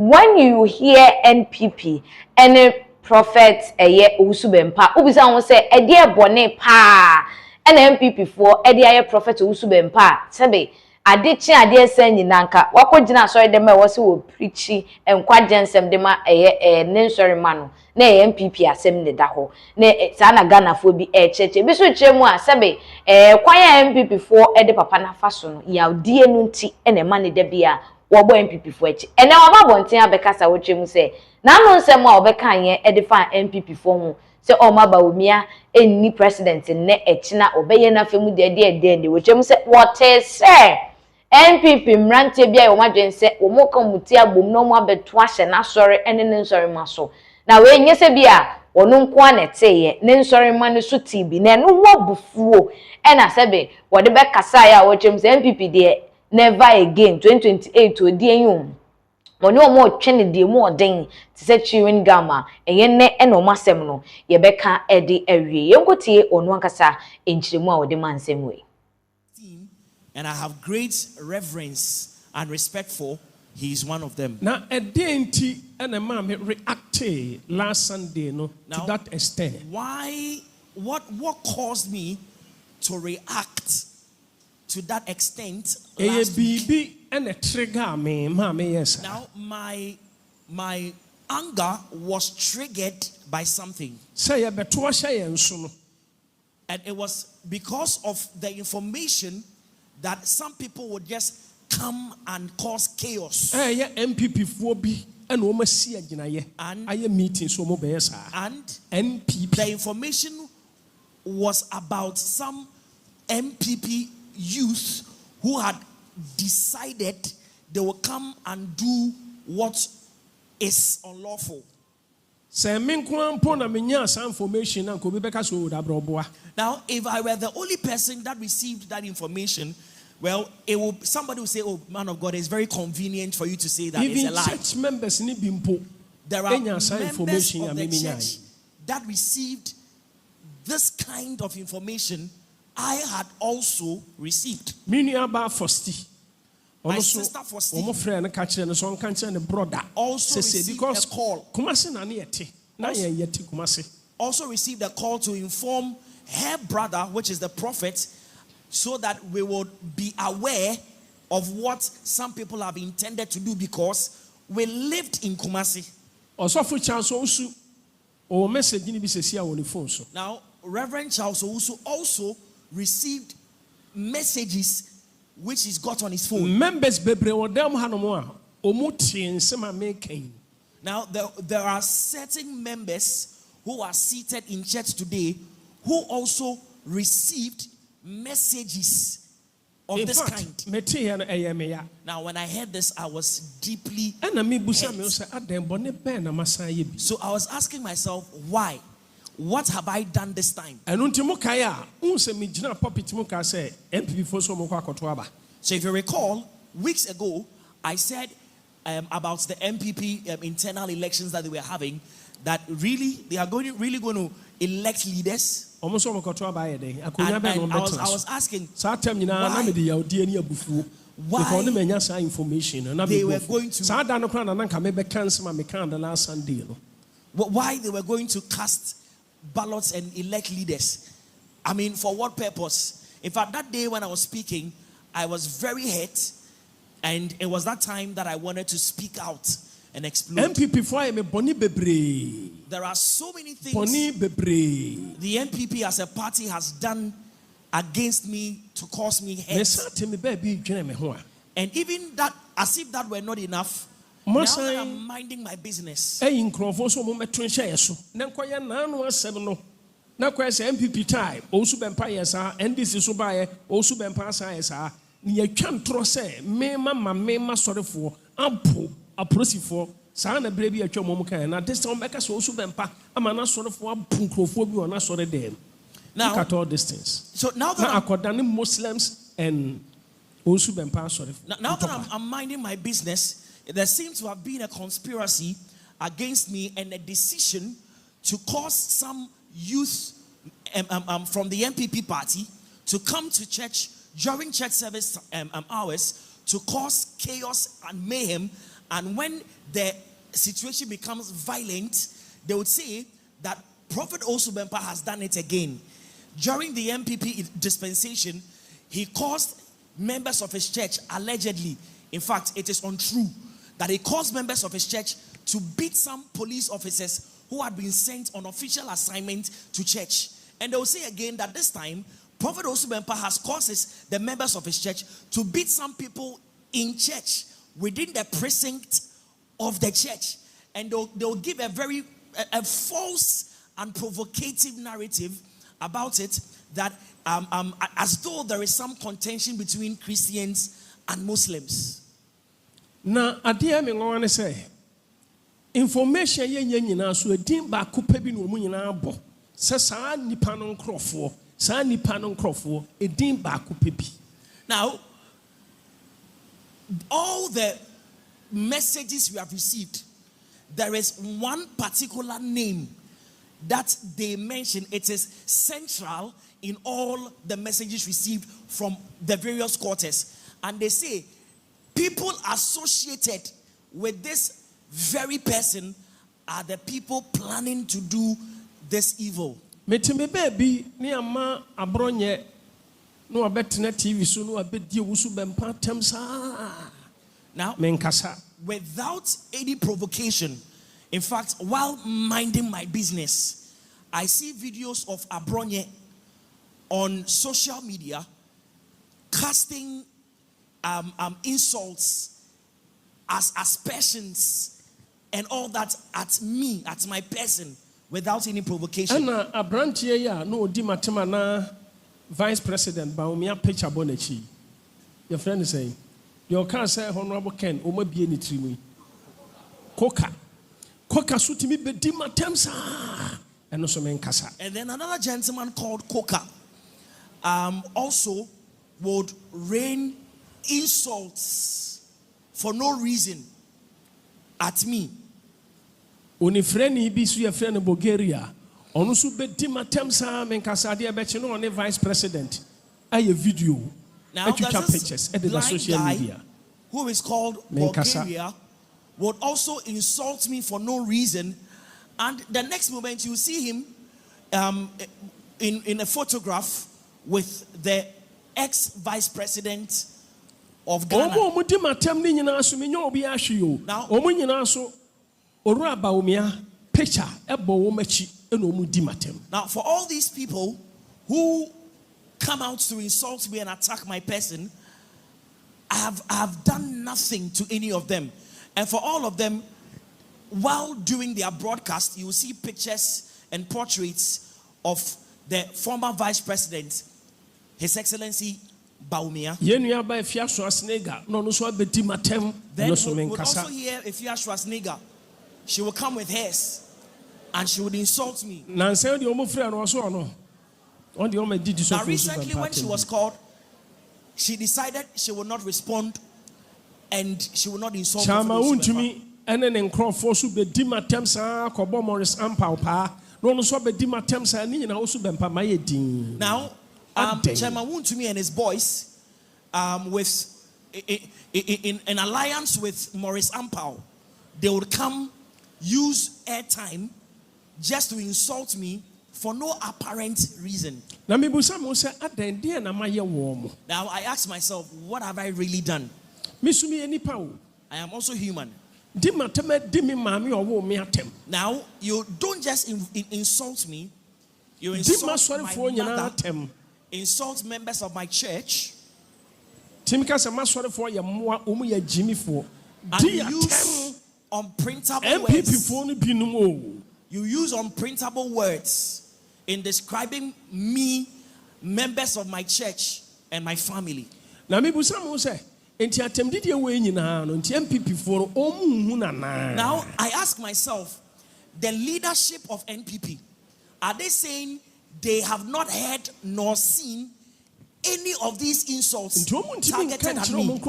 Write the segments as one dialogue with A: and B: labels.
A: when you hear NPP and prophet Owusu Bempah, ubisa won say e de bone pa and NPP for e de prophet Owusu Bempah sebe ade chi ade esen nyinanka wakogina sorry dem e wose wo preachi enkwagensem dem ne sorry mano na NPP asem ne da ho na sa na Ghana fo bi cheche bi so chemu a sebe kwan NPP for e de papa na fa so no ya die no nti e na ma ne da bia wobo NPP fo echi ene oba bonten abekasa wotwemu se na no nsem a obeka anye e de fa NPP fo hu se Mahamudu Bawumia enni president ne echi na obeye na femu de wotwemu se what say NPP mrante bia wo madwen se wo moka muti agbom no mo abeto ahye na sori ene ne nsori maso na we nye se bia wono nko aneteye ne nsori ma ne so tibi na no mo bufuo e na sebe wo de bekasa ya wotwemu se NPP de never again 2028 odi enyum money omo twene de mu oden ti se chewing gama eyenne e no masem no ye beka e de awie yenkotie onu ankasa enchiremu a wode mansem we.
B: And I have great reverence and respect for. He is one of them.
C: Now, a day and a mom reacted last Sunday, no, to that extent.
B: Why? What caused me to react to that extent? Last week?
C: And a trigger me, mommy, yes.
B: Now, my anger was triggered by something.
C: Say a betuasha and soon.
B: And it was because of the information that some people would just come and cause chaos.
C: Yeah, NPP for be and almost see a gina and I am meeting so more
B: and
C: NPP.
B: The information was about some NPP youth who had decided they will come and do what is unlawful.
C: Now,
B: if I were the only person that received that information, well, somebody will say, "Oh, man of God, it's very convenient for you to say that." Even it's a lie.
C: Church members
B: there are members of the church that received this kind of information. I had also received. My sister Fosti also received a call. Also received a call to inform her brother, which is the prophet, so that we would be aware of what some people have intended to do, because we lived in Kumasi. Now, Reverend Charles Owusu also received messages which he's got on his phone. Now, there are certain members who are seated in church today who also received messages of this kind. Now, when I heard this, I was deeply hurt. So I was asking myself, why? What have I done this time? So if you recall, weeks ago, I said about the NPP internal elections that they were having, that really they are going to elect leaders. And I was asking why they were going to cast ballots and elect leaders. I mean, for what purpose? In fact, that day when I was speaking, I was very hurt, and it was that time that I wanted to speak out and explode. There are so many things the NPP as a party has done against me to cause me hurt. And even that, as if that were not enough, now that I'm minding my business,
C: NPP time, Owusu Bempah yesa, NDC so bae, Owusu Bempah sa yesa, ni atwa ntro se mema sorefo, ampo, aprosifo, sa na brebi atwa mom kan na this time make so Owusu Bempah amana sorefo ampo nkrofo bi ona sore dem. Now, look at all these things.
B: So now that
C: I'm Muslims and Owusu Bempah sorefo.
B: Now that I'm minding my business, there seems to have been a conspiracy against me and a decision to cause some youth from the NPP party to come to church during church service hours to cause chaos and mayhem And when the situation becomes violent, they would say that Prophet Owusu Bempah has done it again. During the NPP dispensation, he caused members of his church, allegedly, in fact, it is untrue, that he caused members of his church to beat some police officers who had been sent on official assignment to church. And they will say again that this time, Prophet Owusu Bempah has caused the members of his church to beat some people in church within the precinct of the church. And they'll give a very false and provocative narrative about it, that as though there is some contention between Christians and Muslims.
C: Na adia me ngwa ne say information ye nyina so edin ba kopa bi no mu nyina abo se saa nipa no nkrofo edin ba kopa bi.
B: Now, all the messages we have received, there is one particular name that they mention. It is central in all the messages received from the various quarters. And they say people associated with this very person are the people planning to do this evil.
C: Metime baby ni ama abronye no abetena TV so no abedi Owusu Bempah temsa.
B: Now,
C: menkasa
B: without any provocation, in fact, while minding my business, I see videos of Abronye on social media casting insults, as aspersions, and all that at me, at my person, without any provocation.
C: And Abrantie ya no di matema na Vice President Bawumia picture bonechi. Your friend is saying, your car say Honorable Ken, Oma bie ni trimu. Koka sutimi be di matemsa. And also menkasa.
B: And then another gentleman called Koka also would rain insults for no reason at me.
C: Oni freni bi su ye freni Bulgaria. Onu su be di matemsa menkasa de be no on Vice President. Aye video.
B: Now there's
C: pictures the social media
B: who is called Bulgaria would also insult me for no reason, and the next moment you see him in a photograph with the ex-vice president of Ghana. Now, now for all these people who come out to insult me and attack my person, I have done nothing to any of them. And for all of them, while doing their broadcast, you will see pictures and portraits of the former Vice President, His Excellency Bawumia. Then we would also hear Exp0se, she will come with hers and she would insult me. Now recently when she was called, she decided she would not respond and she would not insult me. Now, Chairman Wontumi and his boys, in alliance with Maurice Ampao, they would come use airtime just to insult me for no apparent reason. Now I ask myself, what have I really done? I am also human. Now, you don't just insult me, you insult my mother, insult members of my church, and use unprintable words. You use unprintable words in describing me, members of my church, and my family. Now, I ask myself, the leadership of NPP, are they saying they have not heard nor seen any of these insults targeted at me?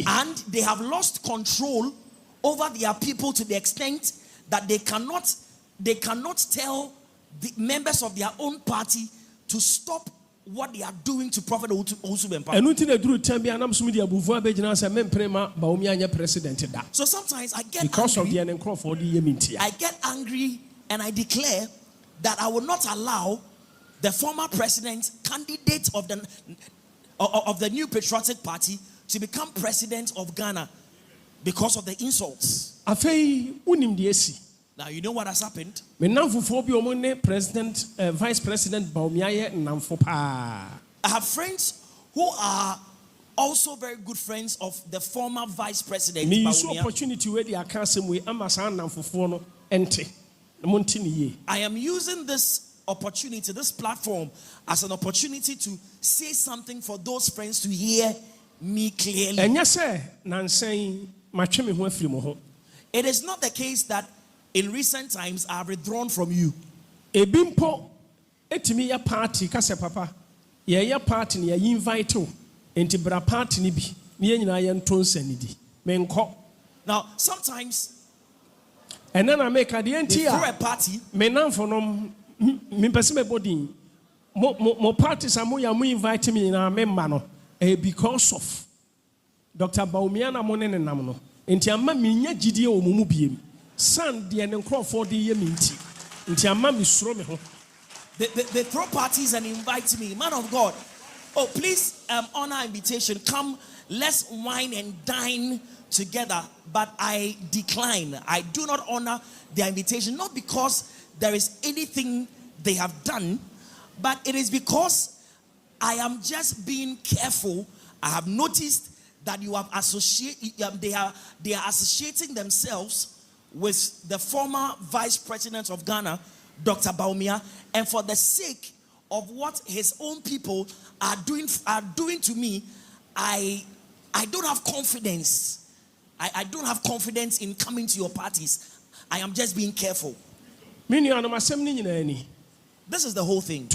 B: And they have lost control over their people to the extent that they cannot tell the members of their own party to stop what they are doing to Prophet Owusu Bempah. So sometimes I get angry and I declare that I will not allow the former president, candidate of the new patriotic party, to become president of Ghana because of the insults. Now you know what has happened.
C: Vice President Bawumia.
B: I have friends who are also very good friends of the former vice president Bawumia. I am using this opportunity, this platform, as an opportunity to say something for those friends to hear me clearly. It is not the case that in recent times I have withdrawn from you.
C: Ebimpo etimi ya party kase papa ye ya party ne ya invite o enti bra party ni bi ne nyina ye ntonsa ni di menko.
B: Now sometimes
C: and then I make a
B: a party
C: me namfo no me pese me bodin mo parties amu ya mu invite me na me ma no because of Dr. Bawumia na mo ne nam no enti amma me nya gidie o mu biem san de ne nkrofo de ye minti enti amma me suro me ho.
B: They throw parties and invite me. Man of God, oh please honor invitation, come, let's wine and dine together. But I decline. I do not honor their invitation, not because there is anything they have done, but it is because I am just being careful. I have noticed that you have they are associating themselves with the former vice president of Ghana, Dr. Bawumia, and for the sake of what his own people are doing to me, I don't have confidence. I don't have confidence in coming to your parties. I am just being careful. This is the whole thing.